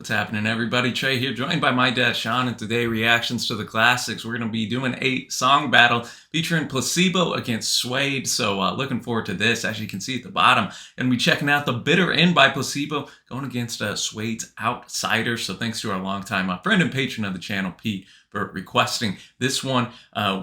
What's happening, everybody? Trey here, joined by my dad, Sean, and today reactions to the classics. We're going to be doing a song battle featuring Placebo against Suede, so looking forward to this. As you can see at the bottom, and we checking out The Bitter End by Placebo, going against Suede's Outsider. So thanks to our longtime friend and patron of the channel, Pete, for requesting this one,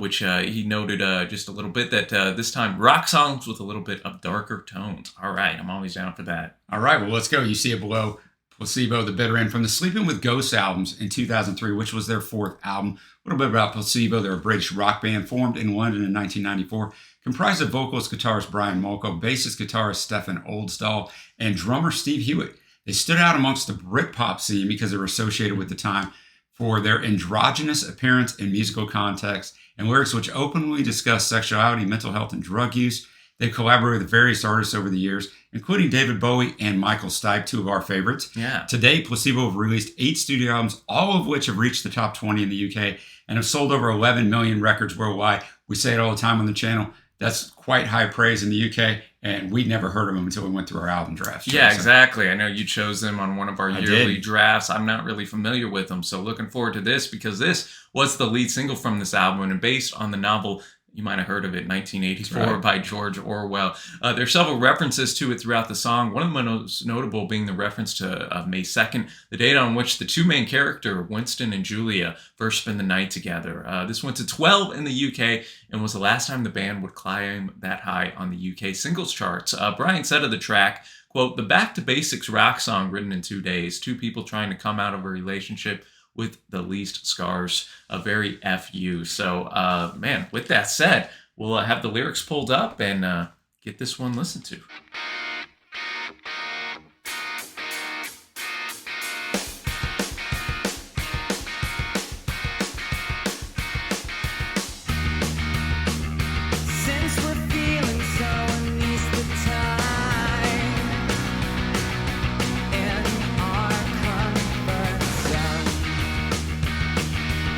which he noted just a little bit that this time rock songs with a little bit of darker tones. All right, I'm always down for that. All right, well, let's go. You see it below. Placebo, The Bitter End, from the Sleeping with Ghosts albums in 2003, which was their fourth album. A little bit about Placebo. They're a British rock band formed in London in 1994, comprised of vocalist guitarist Brian Molko, bassist guitarist Stefan Oldstall, and drummer Steve Hewitt. They stood out amongst the Britpop scene because they were associated with the time for their androgynous appearance and musical context and lyrics which openly discuss sexuality, mental health, and drug use. They've collaborated with various artists over the years, including David Bowie and Michael Stipe, two of our favorites. Yeah. To date, Placebo have released 8 studio albums, all of which have reached the top 20 in the UK and have sold over 11 million records worldwide. We say it all the time on the channel. That's quite high praise in the UK, and we'd never heard of them until we went through our album drafts. Yeah, exactly. I know you chose them on one of our yearly drafts. I'm not really familiar with them, so looking forward to this because this was the lead single from this album and based on the novel, you might have heard of it, 1984 by George Orwell. There's several references to it throughout the song. One of the most notable being the reference to May 2nd, the date on which the two main characters, Winston and Julia, first spend the night together. This went to 12 in the UK and was the last time the band would climb that high on the UK singles charts. Brian said of the track, quote, "The back-to-basics rock song written in 2 days, two people trying to come out of a relationship with the least scars, a very FU." So, man, with that said, we'll have the lyrics pulled up and get this one listened to.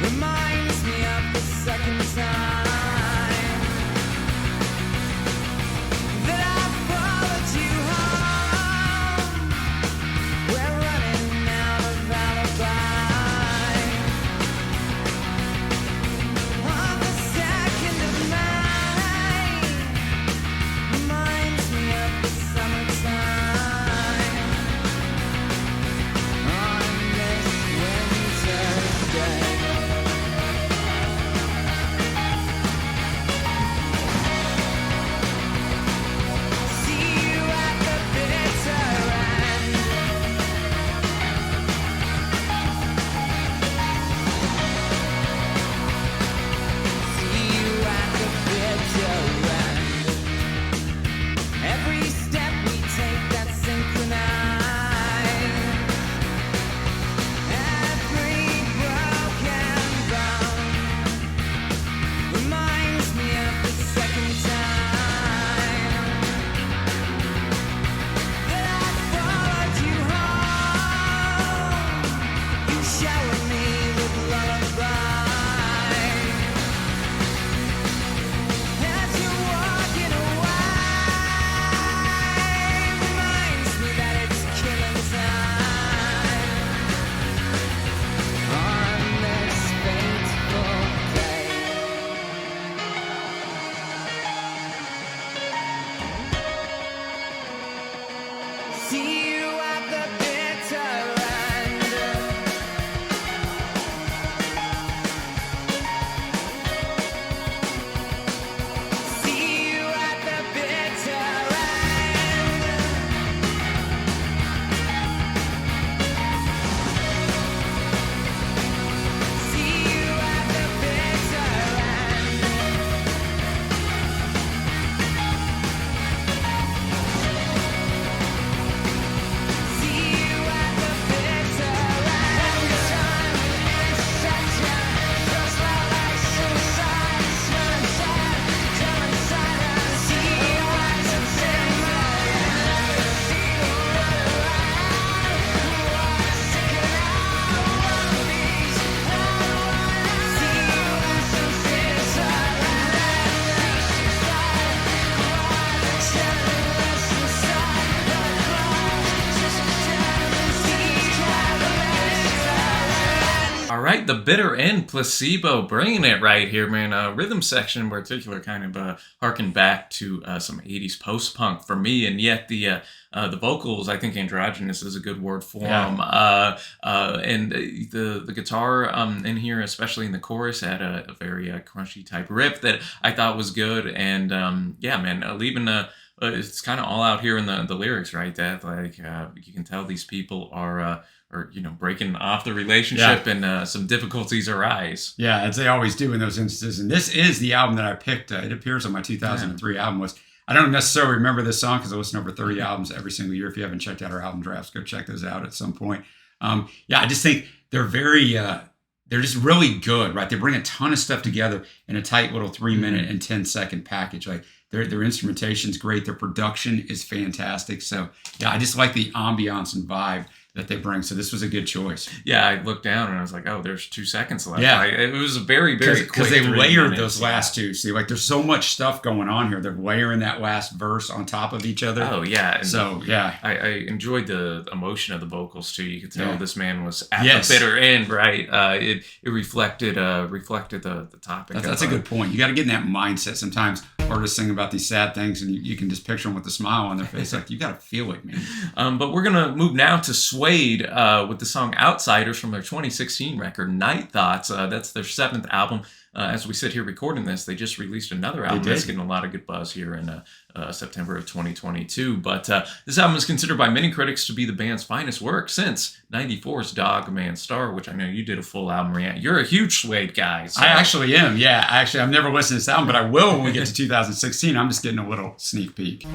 Reminds me of the second time that I followed you. right, the bitter end, Placebo, bringing it right here, man. Rhythm section in particular kind of harkened back to some 80s post-punk for me, and yet the vocals, I think androgynous is a good word for them. And the guitar in here, especially in the chorus, had a very crunchy type riff that I thought was good. And yeah, man, leaving it's kind of all out here in the lyrics, right? That like you can tell these people are breaking off the relationship, and some difficulties arise. Yeah, as they always do in those instances. And this is the album that I picked. It appears on my 2003 album. I don't necessarily remember this song because I listen to over 30 albums every single year. If you haven't checked out our album drafts, go check those out at some point. I just think they're very, they're just really good, right? They bring a ton of stuff together in a tight little 3-minute and 10-second package. Like their instrumentation's great. Their production is fantastic. So yeah, I just like the ambiance and vibe that they bring. So this was a good choice. Yeah, I looked down and I was like, oh, there's 2 seconds left. Yeah. It was a very, very quick. Because they layered those last two. See, like there's so much stuff going on here. They're layering that last verse on top of each other. Oh, yeah. And so, yeah. I enjoyed the emotion of the vocals, too. You could tell this man was at the bitter end, right? It reflected the topic. That's a good point. You got to get in that mindset. Sometimes artists sing about these sad things and you can just picture them with a smile on their face. Like, you got to feel it, man. But we're going to move now to Suede with the song Outsiders from their 2016 record, Night Thoughts. That's their 7th album. As we sit here recording this, they just released another album that's getting a lot of good buzz here in September of 2022. But this album is considered by many critics to be the band's finest work since 94's Dog Man Star, which I know you did a full album react. You're a huge Suede guy. So. I actually am, yeah. I've never listened to this album, but I will when we get to 2016. I'm just getting a little sneak peek.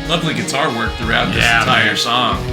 Lovely guitar work throughout this entire song.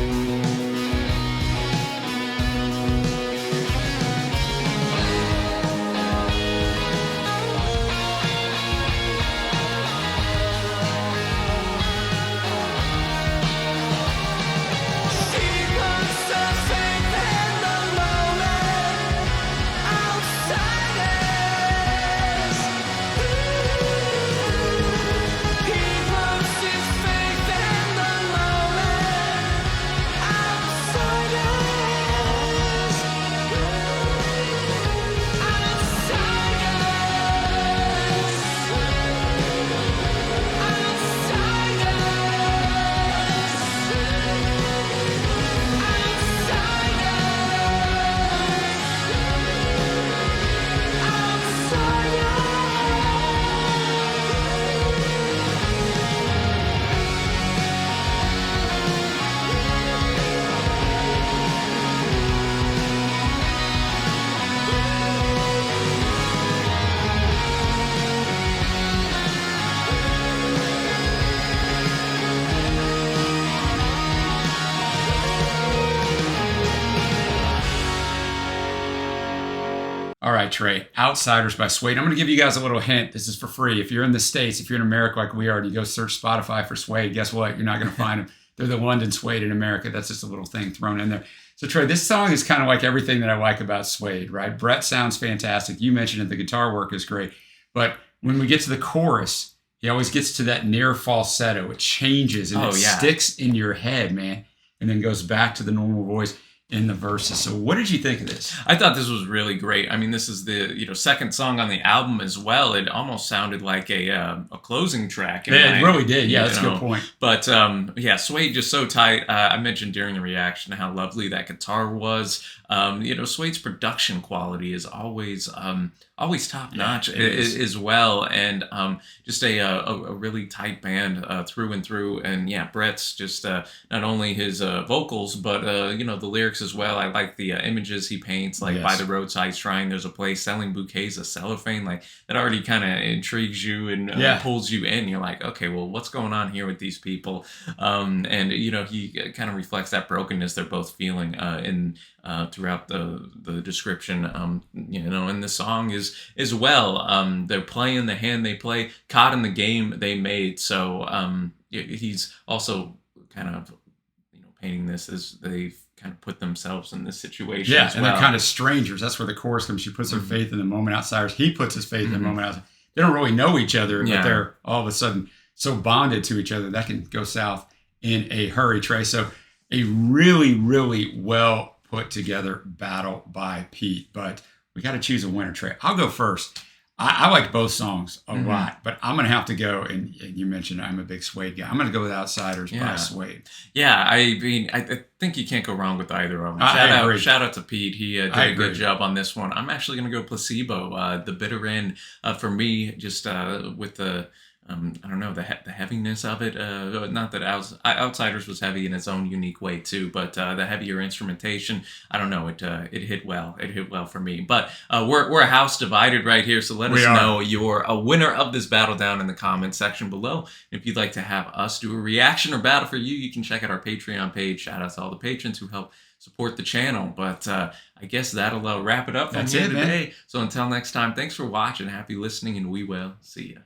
All right, Trey. Outsiders by Suede. I'm going to give you guys a little hint. This is for free. If you're in the States, if you're in America like we are, and you go search Spotify for Suede, guess what? You're not going to find them. They're the London Suede in America. That's just a little thing thrown in there. So, Trey, this song is kind of like everything that I like about Suede, right? Brett sounds fantastic. You mentioned it. The guitar work is great. But when we get to the chorus, he always gets to that near falsetto. It changes and sticks in your head, man, and then goes back to the normal voice in the verses. So what did you think of this? I thought this was really great. I mean, this is the second song on the album as well. It almost sounded like a closing track. Yeah, it really did. Yeah, that's a good point. But Suede just so tight. I mentioned during the reaction how lovely that guitar was. Suede's production quality is always top notch as well, and just a really tight band through and through. And Brett's just not only his vocals, but the lyrics as well. I like the images he paints, like by the roadside shrine, there's a place selling bouquets of cellophane. Like that already kind of intrigues you and pulls you in. You're like, okay, well, what's going on here with these people? And he kind of reflects that brokenness they're both feeling throughout the description. And the song is as well. They're playing the hand they play, caught in the game they made. So he's also kind of painting this as they've kind of put themselves in this situation. Yeah, and they're kind of strangers. That's where the chorus comes. She puts her faith in the moment. Outsiders. He puts his faith in the moment. Outsiders. They don't really know each other, but they're all of a sudden so bonded to each other that can go south in a hurry. Trey. So a really, really well put together battle by Pete, but we got to choose a winner, Trey. I'll go first. I like both songs a lot, but I'm going to have to go, and you mentioned I'm a big Suede guy. I'm going to go with Outsiders by Suede. Yeah, I mean, I think you can't go wrong with either of them. Shout out to Pete. He did a good job on this one. I'm actually going to go Placebo. The bitter end for me, just with the I don't know, the heaviness of it. Not that Outsiders was heavy in its own unique way too, but the heavier instrumentation, I don't know, it hit well. It hit well for me. But we're a house divided right here, so let us know you're a winner of this battle down in the comments section below. If you'd like to have us do a reaction or battle for you, you can check out our Patreon page. Shout out to all the patrons who help support the channel. But I guess that'll wrap it up from here today. Man. So until next time, thanks for watching, happy listening, and we will see you.